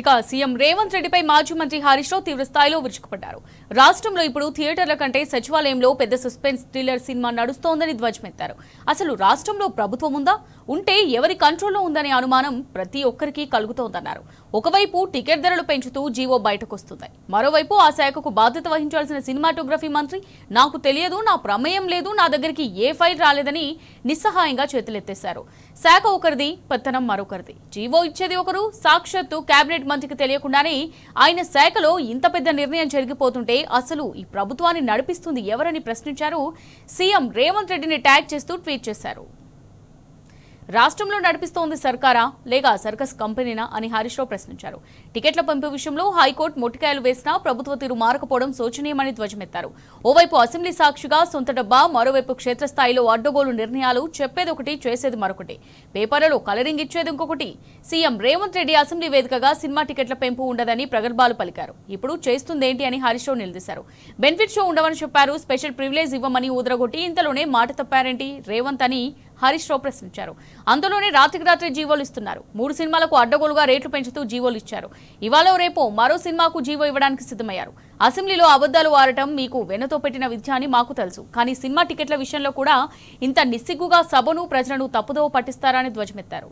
ఇక సీఎం రేవంత్ రెడ్డిపై మాజీ మంత్రి హరీష్ రావు తీవ్ర స్థాయిలో విరుచుకుపడ్డారు. రాష్ట్రంలో ఇప్పుడు థియేటర్ల కంటే సచివాలయంలో పెద్ద సస్పెన్స్ థ్రిల్లర్ సినిమా నడుస్తోందని ధ్వజమెత్తారు. అసలు రాష్ట్రంలో ప్రభుత్వం ఉందా, ఉంటే ఎవరి కంట్రోల్లో ఉందనే అనుమానం ప్రతి ఒక్కరికి కలుగుతోందన్నారు. ఒకవైపు టికెట్ ధరలు పెంచుతూ జీవో బయటకొస్తుంది, మరోవైపు ఆ శాఖకు బాధ్యత వహించాల్సిన సినిమాటోగ్రఫీ మంత్రి నాకు తెలియదు, నా ప్రమేయం లేదు, నా దగ్గరికి ఏ ఫైల్ రాలేదని నిస్సహాయంగా చేతులెత్తేశారు. శాఖ ఒకరిది, పెత్తనం మరొకరిది. జీవో ఇచ్చేది ఒకరు, సాక్షాత్తు కేబినెట్ మంత్రికి తెలియకుండానే ఆయన శాఖలో ఇంత పెద్ద నిర్ణయం జరిగిపోతుంటే అసలు ఈ ప్రభుత్వాన్ని నడిపిస్తుంది ఎవరని ప్రశ్నించారు. సీఎం రేవంత్ రెడ్డిని ట్యాగ్ చేస్తూ ట్వీట్ చేశారు. రాష్ట్రంలో నడిపిస్తోంది సర్కారా లేక సర్కస్ కంపెనీనా అని హరీష్ రావు ప్రశ్నించారు. టికెట్ల పంపిణీ విషయంలో హైకోర్టు మొట్టికాయలు వేసినా ప్రభుత్వ తీరు మారకపోవడం శోచనీయమని ధ్వజమెత్తారు. ఓవైపు అసెంబ్లీ సాక్షిగా సొంత డబ్బా, మరోవైపు క్షేత్రస్థాయిలో అడ్డగోలు నిర్ణయాలు, చెప్పేది ఒకటి చేసేది మరొకటి, పేపర్లలో కలరింగ్ ఇచ్చేది ఇంకొకటి. సీఎం రేవంత్ రెడ్డి అసెంబ్లీ వేదికగా సినిమా టికెట్ల పెంపు ఉండదని ప్రగల్భాలు పలికారు. ఇప్పుడు చేస్తుందేంటి అని హరీష్ రావు నిలదీశారు. బెనిఫిట్ షో ఉండవని చెప్పారు, స్పెషల్ ప్రివిలేజ్ ఇవ్వమని ఊదరగొట్టి ఇంతలోనే మాట తప్పారేంటి రేవంత్ అని హరీష్ రావు ప్రశ్నించారు. అందులోనే రాత్రికి రాత్రి జీవోలు ఇస్తున్నారు. 3 సినిమాలకు అడ్డగోలుగా రేట్లు పెంచుతూ జీవోలు ఇచ్చారు. ఇవాళ రేపో మరో సినిమాకు జీవో ఇవ్వడానికి సిద్ధమయ్యారు. అసెంబ్లీలో అబద్దాలు ఆడటం మీకు వెన్నతో పెట్టిన విద్య అని మాకు తెలుసు, కానీ సినిమా టికెట్ల విషయంలో కూడా ఇంత నిస్సిగ్గుగా సభను, ప్రజలను తప్పుదోవ పట్టిస్తారని ధ్వజమెత్తారు.